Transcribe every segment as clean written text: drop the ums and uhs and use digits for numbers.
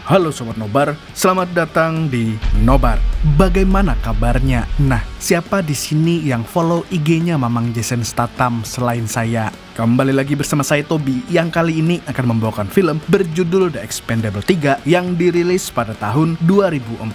Halo Sobat Nobar, selamat datang di Nobar. Bagaimana kabarnya? Nah, siapa di sini yang follow IG-nya Mamang Jason Statham selain saya? Kembali lagi bersama saya Tobi, yang kali ini akan membawakan film berjudul The Expendables 3 yang dirilis pada tahun 2014.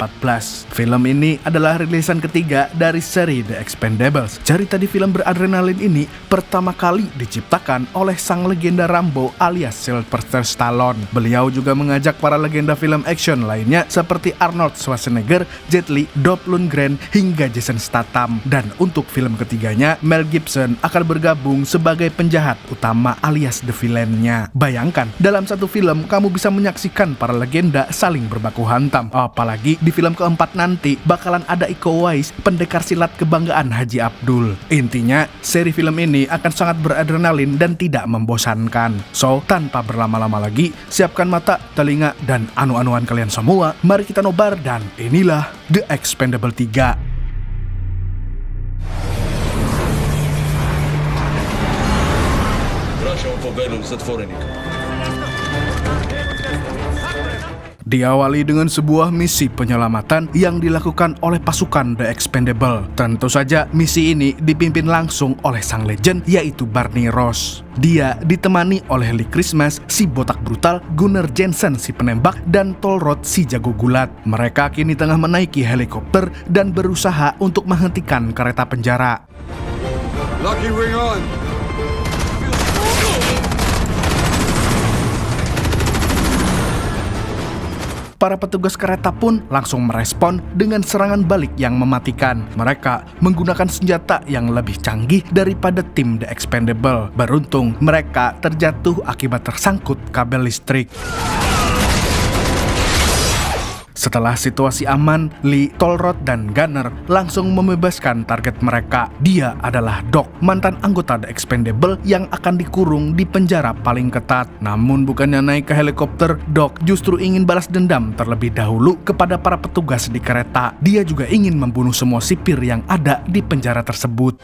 Film ini adalah rilisan ketiga dari seri The Expendables. Cerita di film beradrenalin ini pertama kali diciptakan oleh sang legenda Rambo alias Sylvester Stallone. Beliau juga mengajak para legenda film action lainnya seperti Arnold Schwarzenegger, Jet Li, Dolph Lundgren, hingga Jason Statham. Dan untuk film ketiganya, Mel Gibson akan bergabung sebagai penjahat utama alias the villain-nya. Bayangkan, dalam satu film kamu bisa menyaksikan para legenda saling berbaku hantam. Apalagi di film keempat nanti bakalan ada Iko Uwais, pendekar silat kebanggaan Haji Abdul. Intinya, seri film ini akan sangat beradrenalin dan tidak membosankan. So, tanpa berlama-lama lagi, siapkan mata, telinga, dan anu-anuan kalian semua. Mari kita nobar dan inilah The Expendables 3. Diawali dengan sebuah misi penyelamatan yang dilakukan oleh pasukan The Expendables. Tentu saja misi ini dipimpin langsung oleh sang legend yaitu Barney Ross. Dia ditemani oleh Lee Christmas si botak brutal, Gunnar Jensen si penembak, dan Toll Roth si jago gulat. Mereka kini tengah menaiki helikopter dan berusaha untuk menghentikan kereta penjara. Lucky ring on. Para petugas kereta pun langsung merespon dengan serangan balik yang mematikan. Mereka menggunakan senjata yang lebih canggih daripada tim The Expendables. Beruntung, mereka terjatuh akibat tersangkut kabel listrik. Setelah situasi aman, Lee, Toll Roth, dan Gunner langsung membebaskan target mereka. Dia adalah Doc, mantan anggota The Expendables yang akan dikurung di penjara paling ketat. Namun bukannya naik ke helikopter, Doc justru ingin balas dendam terlebih dahulu kepada para petugas di kereta. Dia juga ingin membunuh semua sipir yang ada di penjara tersebut.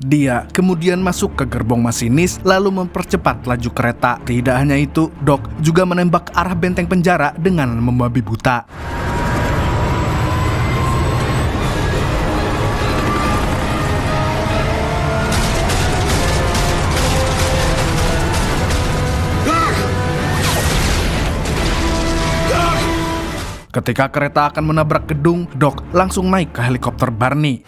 Dia kemudian masuk ke gerbong masinis lalu mempercepat laju kereta. Tidak hanya itu, Doc juga menembak arah benteng penjara dengan membabi buta. Ketika kereta akan menabrak gedung, Doc langsung naik ke helikopter Barney.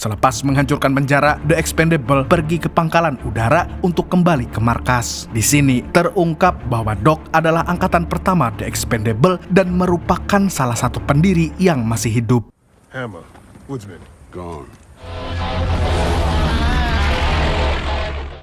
Selepas menghancurkan penjara, The Expendables pergi ke pangkalan udara untuk kembali ke markas. Di sini terungkap bahwa Doc adalah angkatan pertama The Expendables dan merupakan salah satu pendiri yang masih hidup. Hammer, Woodsman, gone.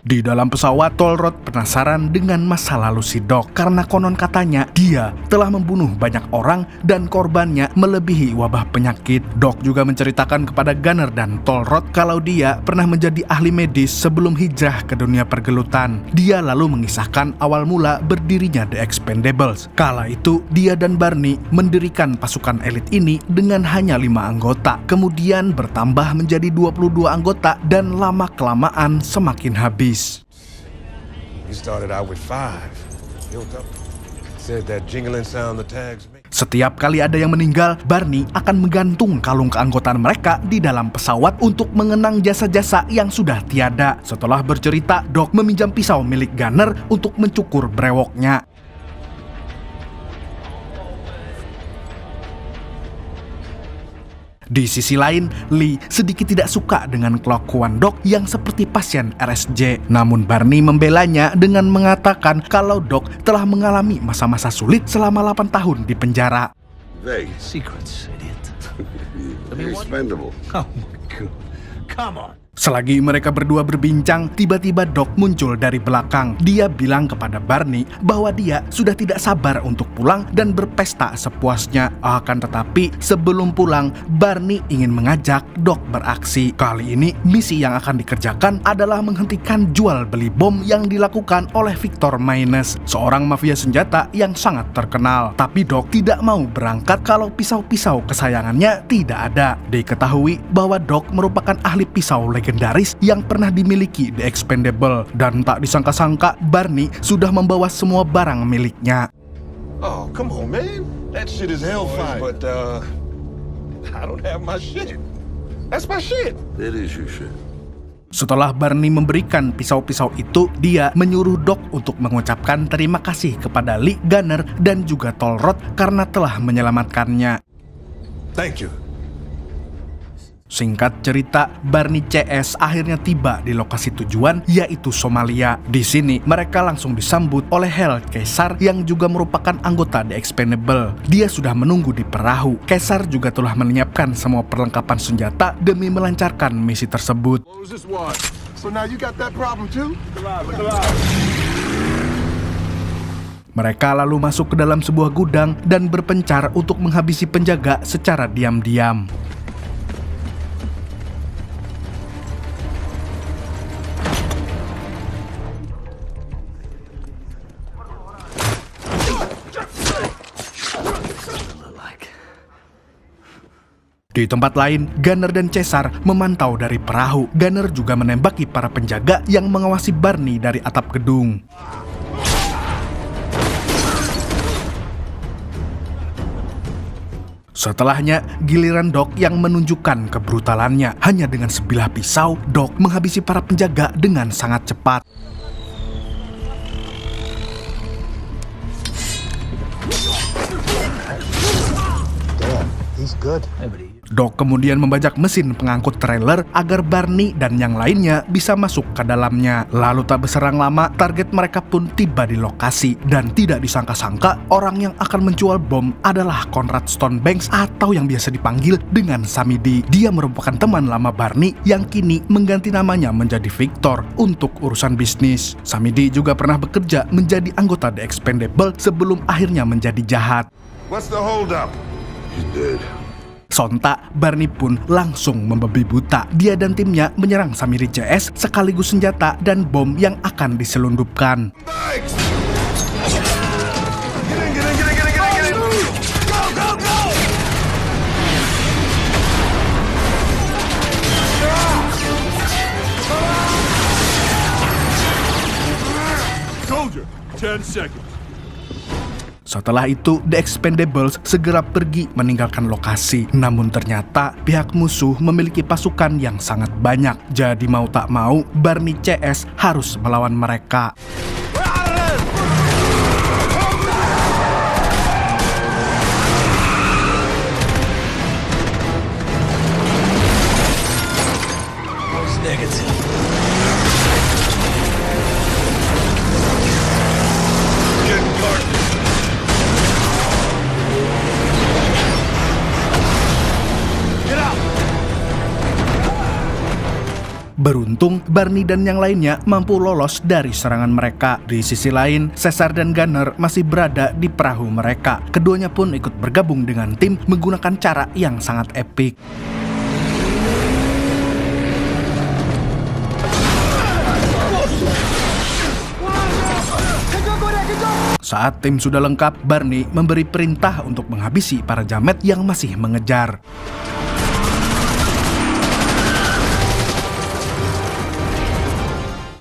Di dalam pesawat, Toll Roth penasaran dengan masa lalu si Doc karena konon katanya dia telah membunuh banyak orang dan korbannya melebihi wabah penyakit. Doc juga menceritakan kepada Gunner dan Toll Roth kalau dia pernah menjadi ahli medis sebelum hijrah ke dunia pergelutan. Dia lalu mengisahkan awal mula berdirinya The Expendables. Kala itu, dia dan Barney mendirikan pasukan elit ini dengan hanya 5 anggota. Kemudian bertambah menjadi 22 anggota dan lama-kelamaan semakin habis. You started out with 5. Built up. Said that jingling sound the tags make. Setiap kali ada yang meninggal, Barney akan menggantung kalung keanggotaan mereka di dalam pesawat untuk mengenang jasa-jasa yang sudah tiada. Setelah bercerita, Doc meminjam pisau milik Gunner untuk mencukur brewoknya. Di sisi lain, Lee sedikit tidak suka dengan kelakuan Doc yang seperti pasien RSJ. Namun Barney membelanya dengan mengatakan kalau Doc telah mengalami masa-masa sulit selama 8 tahun di penjara. Secrets, idiot. They're expendable. Oh my God. Come on. Selagi mereka berdua berbincang, tiba-tiba Doc muncul dari belakang. Dia bilang kepada Barney bahwa dia sudah tidak sabar untuk pulang dan berpesta sepuasnya. Akan tetapi, sebelum pulang, Barney ingin mengajak Doc beraksi. Kali ini, misi yang akan dikerjakan adalah menghentikan jual beli bom yang dilakukan oleh Victor Maynes, seorang mafia senjata yang sangat terkenal. Tapi Doc tidak mau berangkat kalau pisau-pisau kesayangannya tidak ada. Diketahui bahwa Doc merupakan ahli pisau legendaris yang pernah dimiliki The Expendable, dan tak disangka-sangka Barney sudah membawa semua barang miliknya. Oh, come on, man. That shit is hellfire. But, I don't have my shit. That's my shit. It is your shit. Setelah Barney memberikan pisau-pisau itu, dia menyuruh Doc untuk mengucapkan terima kasih kepada Lee, Gunner, dan juga Tolrod karena telah menyelamatkannya. Thank you. Singkat cerita, Barney CS akhirnya tiba di lokasi tujuan, yaitu Somalia. Di sini, mereka langsung disambut oleh Hal Caesar yang juga merupakan anggota The Expendable. Dia sudah menunggu di perahu. Caesar juga telah menyiapkan semua perlengkapan senjata demi melancarkan misi tersebut. What was this one? So now you got that problem too? Mereka lalu masuk ke dalam sebuah gudang dan berpencar untuk menghabisi penjaga secara diam-diam. Di tempat lain, Gunner dan Caesar memantau dari perahu. Gunner juga menembaki para penjaga yang mengawasi Barney dari atap gedung. Setelahnya, giliran Doc yang menunjukkan kebrutalannya. Hanya dengan sebilah pisau, Doc menghabisi para penjaga dengan sangat cepat. He's good. Doc kemudian membajak mesin pengangkut trailer agar Barney dan yang lainnya bisa masuk ke dalamnya. Lalu tak berserang lama, target mereka pun tiba di lokasi. Dan tidak disangka-sangka, orang yang akan menjual bom adalah Conrad Stonebanks atau yang biasa dipanggil dengan Samidi. Dia merupakan teman lama Barney yang kini mengganti namanya menjadi Victor untuk urusan bisnis. Samidi juga pernah bekerja menjadi anggota The Expendable sebelum akhirnya menjadi jahat. What's the hold up? He's dead. Sontak, Barney pun langsung membabi buta. Dia dan timnya menyerang Samiri CS sekaligus senjata dan bom yang akan diselundupkan. Thanks. Get in. Go. Soldier, 10 seconds. Setelah itu, The Expendables segera pergi meninggalkan lokasi. Namun ternyata pihak musuh memiliki pasukan yang sangat banyak. Jadi mau tak mau, Barney CS harus melawan mereka. Beruntung, Barney dan yang lainnya mampu lolos dari serangan mereka. Di sisi lain, Caesar dan Gunner masih berada di perahu mereka. Keduanya pun ikut bergabung dengan tim menggunakan cara yang sangat epik. Saat tim sudah lengkap, Barney memberi perintah untuk menghabisi para jamet yang masih mengejar.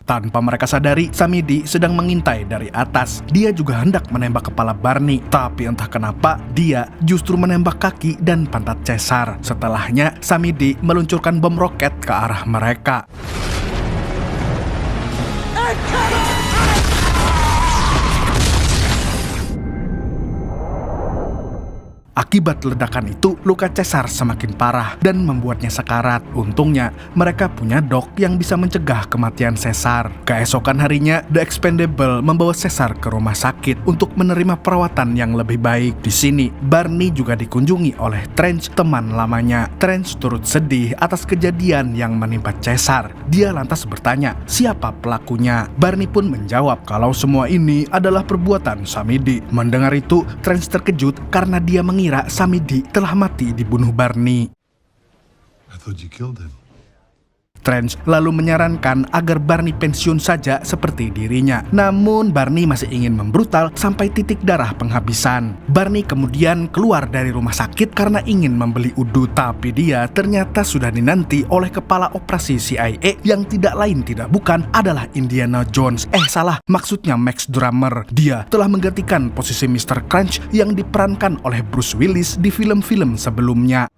Tanpa mereka sadari, Samidi sedang mengintai dari atas. Dia juga hendak menembak kepala Barney, tapi entah kenapa dia justru menembak kaki dan pantat Caesar. Setelahnya, Samidi meluncurkan bom roket ke arah mereka. Akibat ledakan itu, luka Caesar semakin parah dan membuatnya sekarat. Untungnya, mereka punya dok yang bisa mencegah kematian Caesar. Keesokan harinya, The Expendable membawa Caesar ke rumah sakit untuk menerima perawatan yang lebih baik. Di sini, Barney juga dikunjungi oleh Trench, teman lamanya. Trench turut sedih atas kejadian yang menimpa Caesar. Dia lantas bertanya, siapa pelakunya? Barney pun menjawab kalau semua ini adalah perbuatan Samidi. Mendengar itu, Trench terkejut karena dia mengira Samidi telah mati dibunuh Barney. I thought you killed him. Trench lalu menyarankan agar Barney pensiun saja seperti dirinya. Namun Barney masih ingin membrutal sampai titik darah penghabisan. Barney kemudian keluar dari rumah sakit karena ingin membeli udut. Tapi dia ternyata sudah dinanti oleh kepala operasi CIA yang tidak lain tidak bukan adalah Indiana Jones. Salah, maksudnya Max Drummer. Dia telah menggantikan posisi Mr. Crunch yang diperankan oleh Bruce Willis di film-film sebelumnya.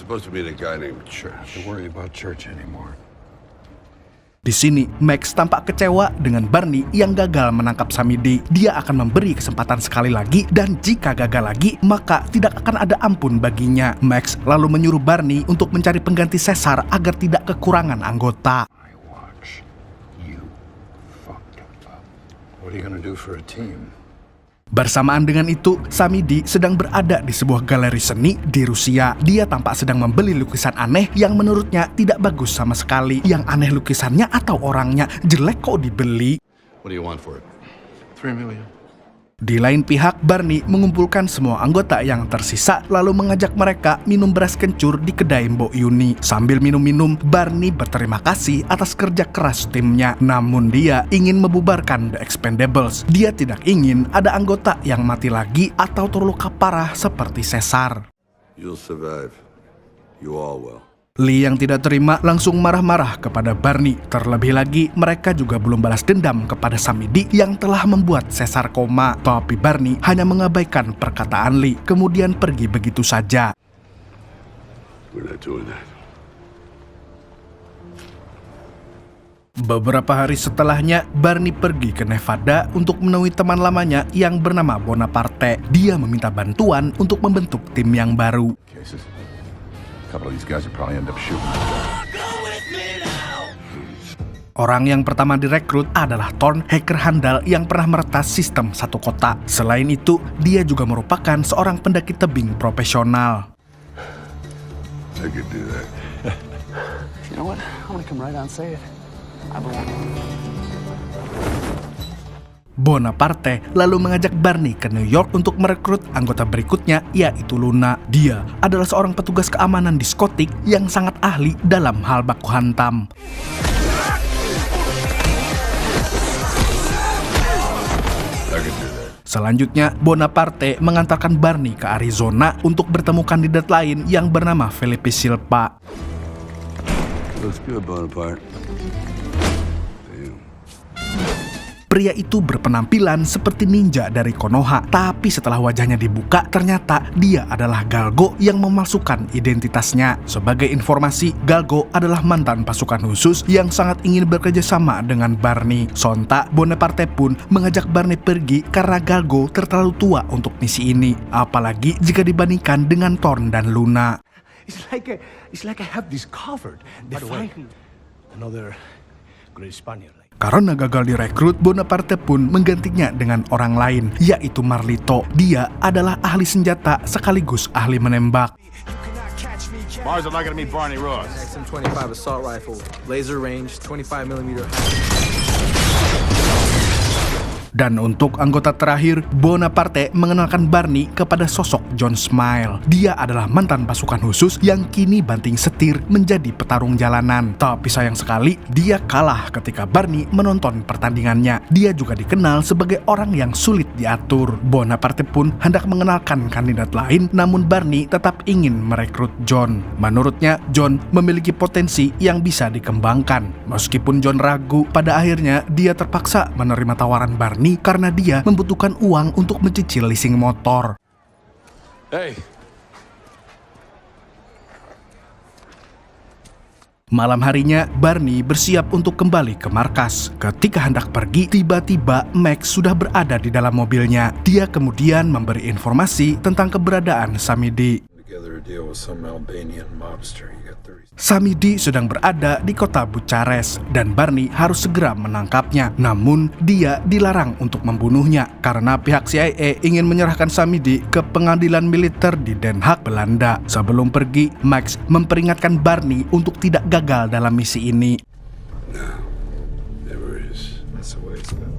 Supposed to be the guy named Church. Don't worry about church anymore. Di sini, Max tampak kecewa dengan Barney yang gagal menangkap Samidi. Dia akan memberi kesempatan sekali lagi dan jika gagal lagi, maka tidak akan ada ampun baginya. Max lalu menyuruh Barney untuk mencari pengganti Caesar agar tidak kekurangan anggota. I watch you fucked up. What are you gonna do for a team? Bersamaan dengan itu, Samidi sedang berada di sebuah galeri seni di Rusia. Dia tampak sedang membeli lukisan aneh yang menurutnya tidak bagus sama sekali. Yang aneh lukisannya atau orangnya, jelek kok dibeli. What do you want for it? 3 million. Di lain pihak, Barney mengumpulkan semua anggota yang tersisa lalu mengajak mereka minum beras kencur di kedai Mbok Yuni. Sambil minum-minum, Barney berterima kasih atas kerja keras timnya. Namun dia ingin membubarkan The Expendables. Dia tidak ingin ada anggota yang mati lagi atau terluka parah seperti Caesar. You'll survive. You all will. Lee yang tidak terima langsung marah-marah kepada Barney. Terlebih lagi, mereka juga belum balas dendam kepada Samidi yang telah membuat Caesar koma. Tapi Barney hanya mengabaikan perkataan Lee, kemudian pergi begitu saja. We're not doing that. Beberapa hari setelahnya, Barney pergi ke Nevada untuk menemui teman lamanya yang bernama Bonaparte. Dia meminta bantuan untuk membentuk tim yang baru. Cases. A couple of these guys will probably end up shooting. Orang yang pertama direkrut adalah Thorn, hacker handal yang pernah meretas sistem satu kota. Selain itu, dia juga merupakan seorang pendaki tebing profesional. I could do that. You know what? I'm gonna come right out and say it. I belong. Bonaparte lalu mengajak Barney ke New York untuk merekrut anggota berikutnya, yaitu Luna. Dia adalah seorang petugas keamanan diskotik yang sangat ahli dalam hal baku hantam. Selanjutnya, Bonaparte mengantarkan Barney ke Arizona untuk bertemu kandidat lain yang bernama Felipe Silva. Looks good, Bonaparte. Pria itu berpenampilan seperti ninja dari Konoha, tapi setelah wajahnya dibuka, ternyata dia adalah Galgo yang memalsukan identitasnya. Sebagai informasi, Galgo adalah mantan pasukan khusus yang sangat ingin bekerja sama dengan Barney. Sontak, Bonaparte pun mengajak Barney pergi karena Galgo terlalu tua untuk misi ini, apalagi jika dibandingkan dengan Thorn dan Luna. It's like I have this covered. They find another great Spaniard. Karena gagal direkrut, Bonaparte pun menggantinya dengan orang lain, yaitu Marlito. Dia adalah ahli senjata sekaligus ahli menembak. Mars are not gonna meet Barney Ross. XM25 assault rifle, laser range, 25mm. Dan untuk anggota terakhir, Bonaparte mengenalkan Barney kepada sosok John Smile. Dia adalah mantan pasukan khusus yang kini banting setir menjadi petarung jalanan. Tapi sayang sekali, dia kalah ketika Barney menonton pertandingannya. Dia juga dikenal sebagai orang yang sulit diatur. Bonaparte pun hendak mengenalkan kandidat lain, namun Barney tetap ingin merekrut John. Menurutnya, John memiliki potensi yang bisa dikembangkan. Meskipun John ragu, pada akhirnya dia terpaksa menerima tawaran Barney karena dia membutuhkan uang untuk mencicil leasing motor. Hey. Malam harinya, Barney bersiap untuk kembali ke markas. Ketika hendak pergi, tiba-tiba Max sudah berada di dalam mobilnya. Dia kemudian memberi informasi tentang keberadaan Samidi. Together a deal with some Albanian mobster. You got 30. Samidi sedang berada di kota Bucharest dan Barney harus segera menangkapnya. Namun, dia dilarang untuk membunuhnya karena pihak CIA ingin menyerahkan Samidi ke pengadilan militer di Den Haag, Belanda. Sebelum pergi, Max memperingatkan Barney untuk tidak gagal dalam misi ini. No, never is. That's the way it's done.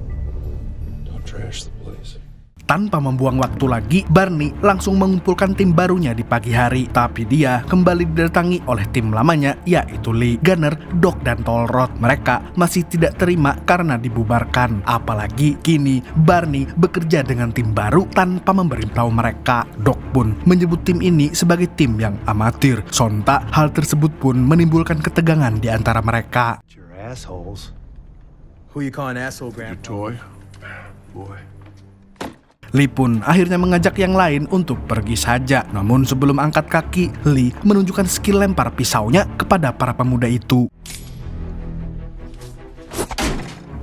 Don't trash the place. Tanpa membuang waktu lagi, Barney langsung mengumpulkan tim barunya di pagi hari. Tapi dia kembali didatangi oleh tim lamanya, yaitu Lee, Gunner, Doc, dan Tolrod. Mereka masih tidak terima karena dibubarkan. Apalagi kini Barney bekerja dengan tim baru tanpa memberitahu mereka. Doc pun menyebut tim ini sebagai tim yang amatir. Sontak, hal tersebut pun menimbulkan ketegangan di antara mereka. You're assholes. Who you calling asshole, Grandpa? Toy? Boy. Lee pun akhirnya mengajak yang lain untuk pergi saja. Namun sebelum angkat kaki, Lee menunjukkan skill lempar pisaunya kepada para pemuda itu.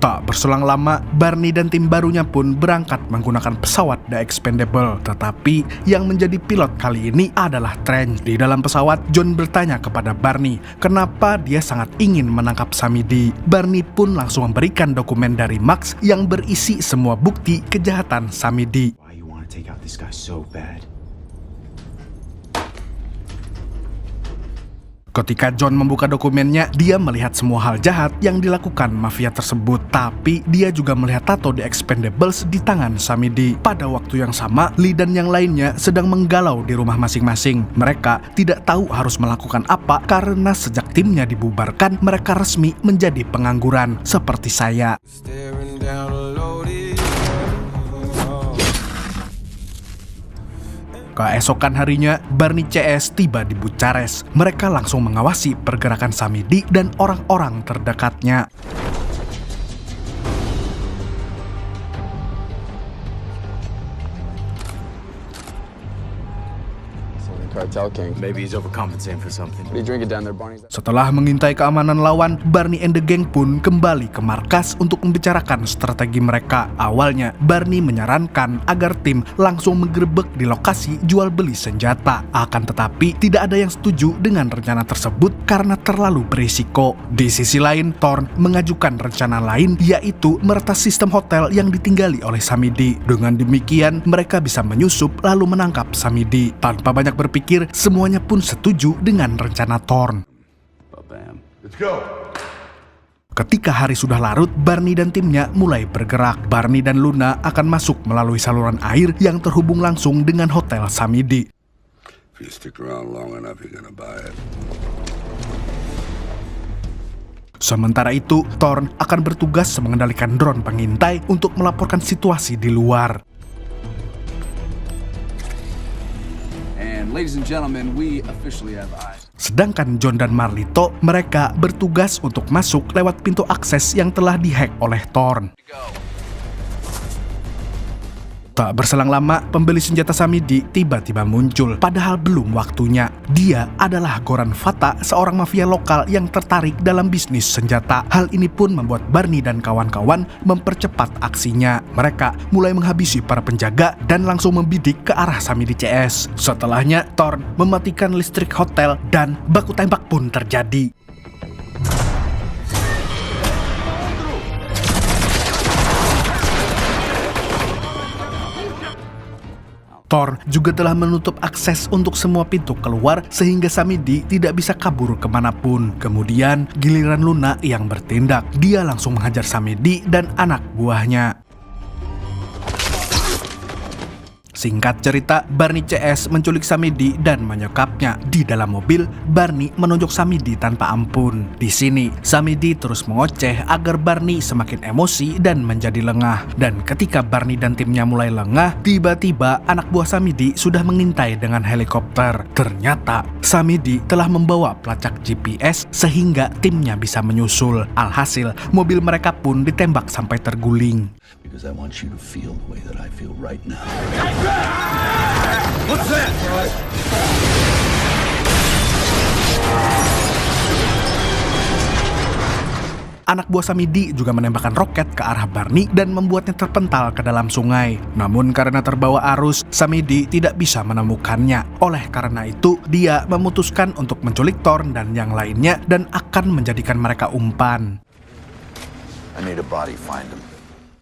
Tak berselang lama, Barney dan tim barunya pun berangkat menggunakan pesawat The Expendable. Tetapi yang menjadi pilot kali ini adalah Trench. Di dalam pesawat, John bertanya kepada Barney kenapa dia sangat ingin menangkap Samidi. Barney pun langsung memberikan dokumen dari Max yang berisi semua bukti kejahatan Samidi. Why you want to take out this guy so bad? Ketika John membuka dokumennya, dia melihat semua hal jahat yang dilakukan mafia tersebut. Tapi dia juga melihat tato The Expendables di tangan Samidi. Pada waktu yang sama, Lee dan yang lainnya sedang menggalau di rumah masing-masing. Mereka tidak tahu harus melakukan apa karena sejak timnya dibubarkan, mereka resmi menjadi pengangguran seperti saya. Keesokan harinya, Barney CS tiba di Bucharest. Mereka langsung mengawasi pergerakan Samidi dan orang-orang terdekatnya. Cartel king. Maybe he's overcompensating for something. What do you drink it down there, Barney? Setelah mengintai keamanan lawan, Barney and the gang pun kembali ke markas untuk membicarakan strategi mereka. Awalnya, Barney menyarankan agar tim langsung menggerebek di lokasi jual beli senjata. Akan tetapi, tidak ada yang setuju dengan rencana tersebut karena terlalu berisiko. Di sisi lain, Thorn mengajukan rencana lain, yaitu meretas sistem hotel yang ditinggali oleh Samidi. Dengan demikian, mereka bisa menyusup lalu menangkap Samidi. Tanpa banyak berpikir, semuanya pun setuju dengan rencana Thorn. Let's go. Ketika hari sudah larut, Barney dan timnya mulai bergerak. Barney dan Luna akan masuk melalui saluran air yang terhubung langsung dengan hotel Samidi. If you stick around long enough, you're gonna buy it. Sementara itu, Thorn akan bertugas mengendalikan drone pengintai untuk melaporkan situasi di luar. Ladies and gentlemen, we officially have eyes. Sedangkan John dan Marlito, mereka bertugas untuk masuk lewat pintu akses yang telah dihack oleh Thorn. Tak berselang lama, pembeli senjata Samidi tiba-tiba muncul, padahal belum waktunya. Dia adalah Goran Fata, seorang mafia lokal yang tertarik dalam bisnis senjata. Hal ini pun membuat Barney dan kawan-kawan mempercepat aksinya. Mereka mulai menghabisi para penjaga dan langsung membidik ke arah Samidi CS. Setelahnya, Thorn mematikan listrik hotel dan baku tembak pun terjadi. Thorn juga telah menutup akses untuk semua pintu keluar sehingga Samidi tidak bisa kabur kemanapun. Kemudian giliran Luna yang bertindak. Dia langsung menghajar Samidi dan anak buahnya. Singkat cerita, Barney CS menculik Samidi dan menyekapnya. Di dalam mobil, Barney menunjuk Samidi tanpa ampun. Di sini, Samidi terus mengoceh agar Barney semakin emosi dan menjadi lengah. Dan ketika Barney dan timnya mulai lengah, tiba-tiba anak buah Samidi sudah mengintai dengan helikopter. Ternyata, Samidi telah membawa pelacak GPS sehingga timnya bisa menyusul. Alhasil, mobil mereka pun ditembak sampai terguling. Because I want you to feel the way that I feel right now. What's that? anak buah Samidi juga menembakkan roket ke arah Barney dan membuatnya terpental ke dalam sungai. Namun karena terbawa arus, Samidi tidak bisa menemukannya. Oleh karena itu, dia memutuskan untuk menculik Thorn dan yang lainnya dan akan menjadikan mereka umpan. I need a body, find him.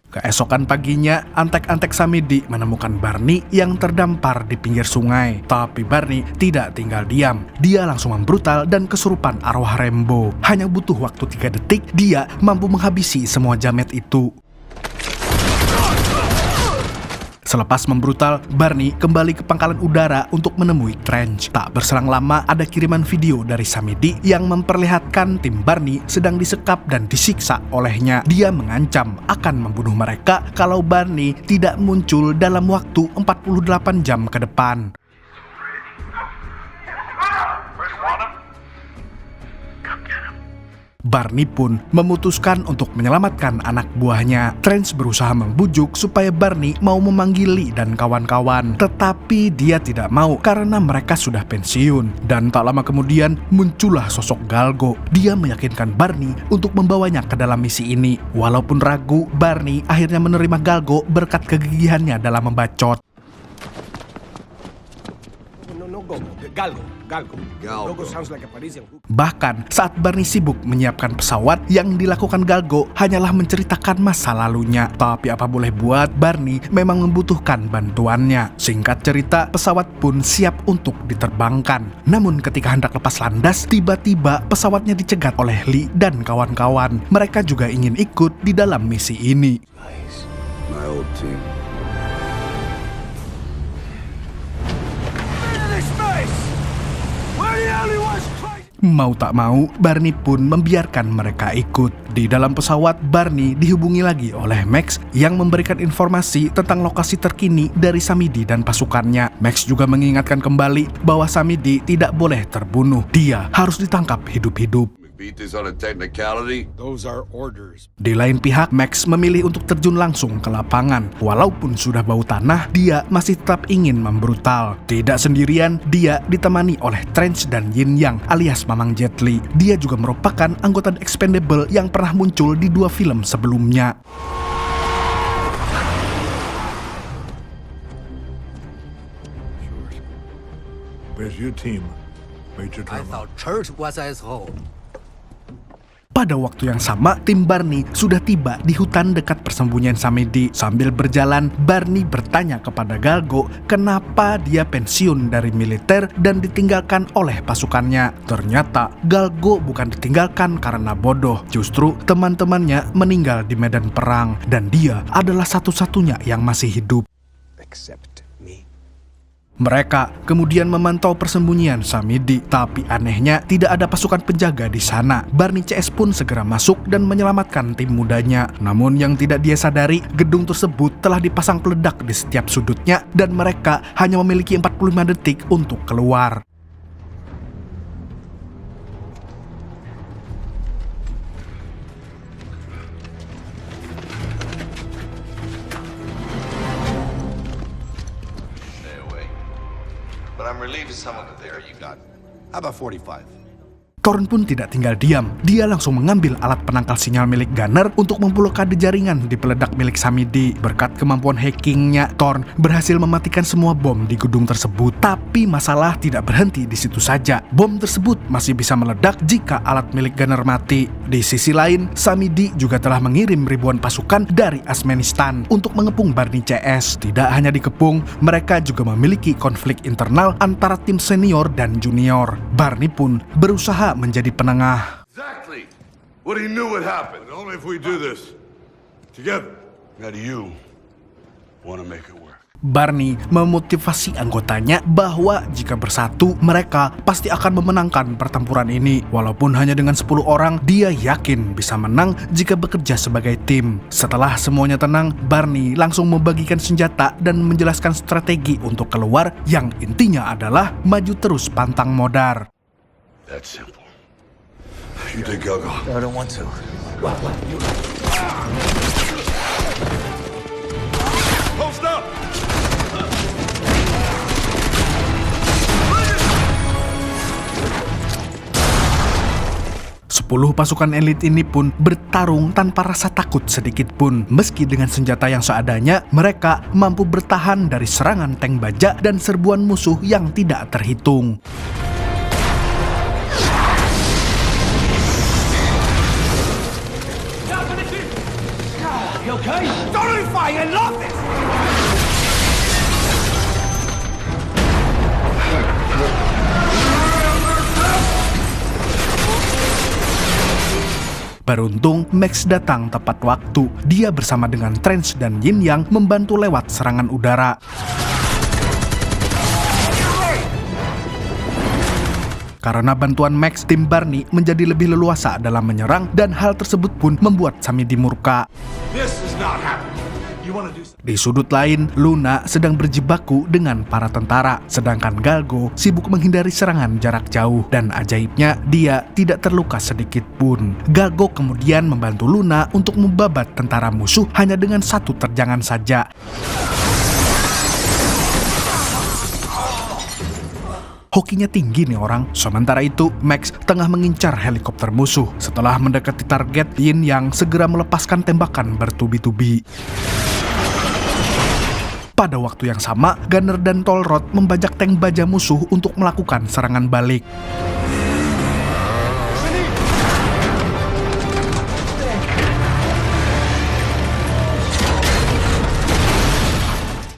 Keesokan paginya, antek-antek Samidi menemukan Barney yang terdampar di pinggir sungai. Tapi Barney tidak tinggal diam. Dia langsung membrutal dan kesurupan arwah Rambo. Hanya butuh waktu 3 detik, dia mampu menghabisi semua jamet itu. Selepas membrutal, Barney kembali ke pangkalan udara untuk menemui Trench. Tak berselang lama, ada kiriman video dari Samidi yang memperlihatkan tim Barney sedang disekap dan disiksa olehnya. Dia mengancam akan membunuh mereka kalau Barney tidak muncul dalam waktu 48 jam ke depan. Barney pun memutuskan untuk menyelamatkan anak buahnya. Trench berusaha membujuk supaya Barney mau memanggil Lee dan kawan-kawan. Tetapi dia tidak mau karena mereka sudah pensiun. Dan tak lama kemudian muncullah sosok Galgo. Dia meyakinkan Barney untuk membawanya ke dalam misi ini. Walaupun ragu, Barney akhirnya menerima Galgo berkat kegigihannya dalam membacot. Galgo sounds like a Parisian. Bahkan saat Barney sibuk menyiapkan pesawat, yang dilakukan Galgo hanyalah menceritakan masa lalunya. Tapi apa boleh buat, Barney memang membutuhkan bantuannya. Singkat cerita, pesawat pun siap untuk diterbangkan. Namun ketika hendak lepas landas, tiba-tiba pesawatnya dicegat oleh Lee dan kawan-kawan. Mereka juga ingin ikut di dalam misi ini. My old team. Mau tak mau, Barney pun membiarkan mereka ikut. Di dalam pesawat, Barney dihubungi lagi oleh Max yang memberikan informasi tentang lokasi terkini dari Samidi dan pasukannya. Max juga mengingatkan kembali bahwa Samidi tidak boleh terbunuh. Dia harus ditangkap hidup-hidup. Beat this on a technicality. Those are orders. Di lain pihak, Max memilih untuk terjun langsung ke lapangan. Walaupun sudah bau tanah, dia masih tetap ingin membrutal. Tidak sendirian, dia ditemani oleh Trench dan Yin Yang alias Mamang Jet Li. Dia juga merupakan anggota The Expendable yang pernah muncul di 2 film sebelumnya. Where's your team, Major Drama? Church was his home. Pada waktu yang sama, tim Barney sudah tiba di hutan dekat persembunyian Samidi. Sambil berjalan, Barney bertanya kepada Galgo kenapa dia pensiun dari militer dan ditinggalkan oleh pasukannya. Ternyata Galgo bukan ditinggalkan karena bodoh. Justru teman-temannya meninggal di medan perang dan dia adalah satu-satunya yang masih hidup. Except me. Mereka kemudian memantau persembunyian Samidi, tapi anehnya tidak ada pasukan penjaga di sana. Barney CS pun segera masuk dan menyelamatkan tim mudanya. Namun yang tidak dia sadari, gedung tersebut telah dipasang peledak di setiap sudutnya dan mereka hanya memiliki 45 detik untuk keluar. But I'm relieved some of it there you got. How about 45? Thorn pun tidak tinggal diam. Dia langsung mengambil alat penangkal sinyal milik Gunner untuk memblokade jaringan di peledak milik Samidi. Berkat kemampuan hackingnya, Thorn berhasil mematikan semua bom di gedung tersebut. Tapi masalah tidak berhenti di situ saja. Bom tersebut masih bisa meledak jika alat milik Gunner mati. Di sisi lain, Samidi juga telah mengirim ribuan pasukan dari Afghanistan untuk mengepung Barney CS. Tidak hanya dikepung, mereka juga memiliki konflik internal antara tim senior dan junior. Barney pun berusaha menjadi penengah. Exactly what he knew would happen. But only if we do this together. Now do you want to make it work? Barney memotivasi anggotanya bahwa jika bersatu, mereka pasti akan memenangkan pertempuran ini. Walaupun hanya dengan 10 orang, dia yakin bisa menang jika bekerja sebagai tim. Setelah semuanya tenang, Barney langsung membagikan senjata dan menjelaskan strategi untuk keluar yang intinya adalah maju terus pantang modar. That's simple. You take Galgo. I don't want to. Post up! 10 pasukan elit ini pun bertarung tanpa rasa takut sedikit pun. Meski dengan senjata yang seadanya, mereka mampu bertahan dari serangan tank baja dan serbuan musuh yang tidak terhitung. Beruntung, Max datang tepat waktu. Dia bersama dengan Trench dan Yin Yang membantu lewat serangan udara. Karena bantuan Max, tim Barney menjadi lebih leluasa dalam menyerang dan hal tersebut pun membuat Samidi murka. Di sudut lain, Luna sedang berjibaku dengan para tentara, sedangkan Galgo sibuk menghindari serangan jarak jauh dan ajaibnya dia tidak terluka sedikit pun. Galgo kemudian membantu Luna untuk membabat tentara musuh hanya dengan satu terjangan saja. Hokinya tinggi nih orang. Sementara itu, Max tengah mengincar helikopter musuh. Setelah mendekati target, Yin Yang segera melepaskan tembakan bertubi-tubi. Pada waktu yang sama, Gunner dan Tolrod membajak tank baja musuh untuk melakukan serangan balik.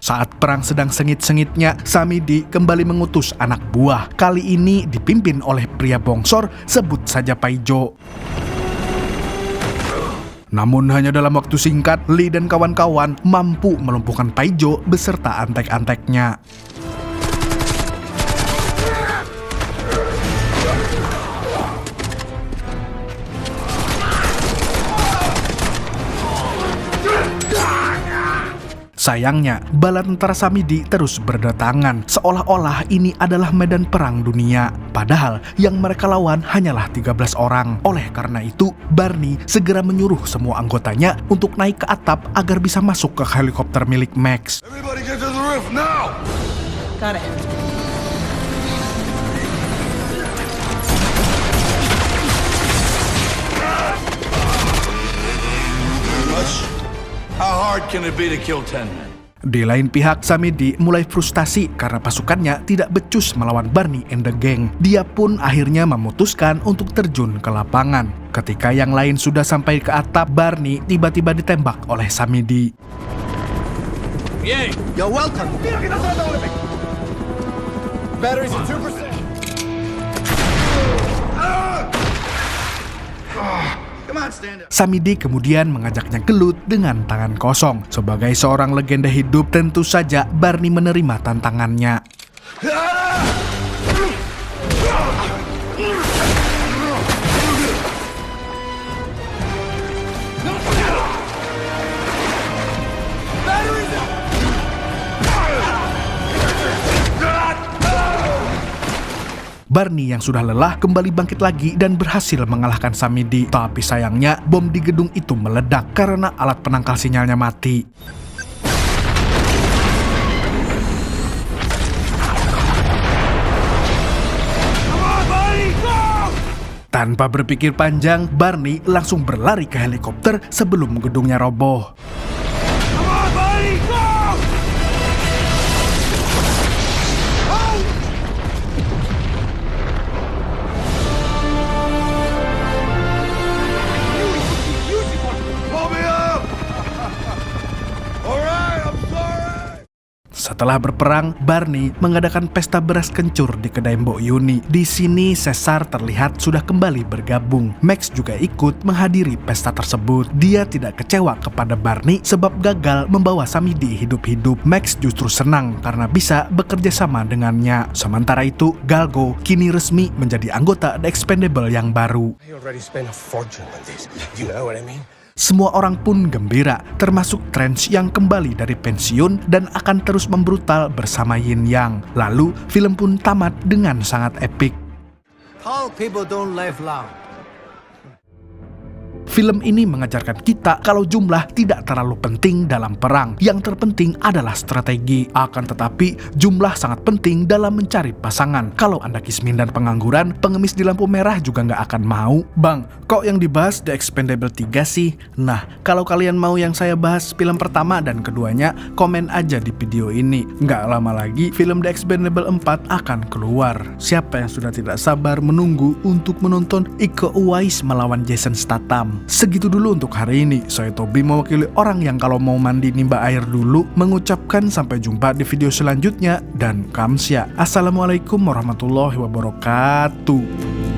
Saat perang sedang sengit-sengitnya, Samidi kembali mengutus anak buah. Kali ini dipimpin oleh pria bongsor, sebut saja Paijo. Namun hanya dalam waktu singkat, Lee dan kawan-kawan mampu melumpuhkan Paijo beserta antek-anteknya. Sayangnya, bala tentara Samidi terus berdatangan, seolah-olah ini adalah medan perang dunia. Padahal yang mereka lawan hanyalah 13 orang. Oleh karena itu, Barney segera menyuruh semua anggotanya untuk naik ke atap agar bisa masuk ke helikopter milik Max. Everybody get to the roof now! Got it. How hard can it be to kill 10 men? Di lain pihak, Samidi mulai frustasi karena pasukannya tidak becus melawan Barney and the gang. Dia pun akhirnya memutuskan untuk terjun ke lapangan. Ketika yang lain sudah sampai ke atap, Barney tiba-tiba ditembak oleh Samidi. You're welcome. Batteries at 2%. Samidi kemudian mengajaknya gelut dengan tangan kosong. Sebagai seorang legenda hidup, tentu saja Barney menerima tantangannya. Barney yang sudah lelah kembali bangkit lagi dan berhasil mengalahkan Samidi. Tapi sayangnya bom di gedung itu meledak karena alat penangkal sinyalnya mati. Tanpa berpikir panjang, Barney langsung berlari ke helikopter sebelum gedungnya roboh. Setelah berperang, Barney mengadakan pesta beras kencur di kedai Mbok Yuni. Di sini Caesar terlihat sudah kembali bergabung. Max juga ikut menghadiri pesta tersebut. Dia tidak kecewa kepada Barney sebab gagal membawa Samidi hidup-hidup. Max justru senang karena bisa bekerja sama dengannya. Sementara itu, Galgo kini resmi menjadi anggota The Expendable yang baru. I already spent a fortune on this. You know what I mean? Semua orang pun gembira, termasuk Trench yang kembali dari pensiun dan akan terus membrutal bersama Yin Yang. Lalu, film pun tamat dengan sangat epik. Tall people don't laugh loud. Film ini mengajarkan kita kalau jumlah tidak terlalu penting dalam perang. Yang terpenting adalah strategi. Akan tetapi, jumlah sangat penting dalam mencari pasangan. Kalau Anda kismin dan pengangguran, pengemis di lampu merah juga nggak akan mau. Bang, kok yang dibahas The Expendables 3 sih? Nah, kalau kalian mau yang saya bahas film pertama dan keduanya, komen aja di video ini. Nggak lama lagi, film The Expendables 4 akan keluar. Siapa yang sudah tidak sabar menunggu untuk menonton Iko Uwais melawan Jason Statham. Segitu dulu untuk hari ini. Saya Tobi mewakili orang yang kalau mau mandi nimba air dulu, mengucapkan sampai jumpa di video selanjutnya dan kamsya. Assalamualaikum warahmatullahi wabarakatuh.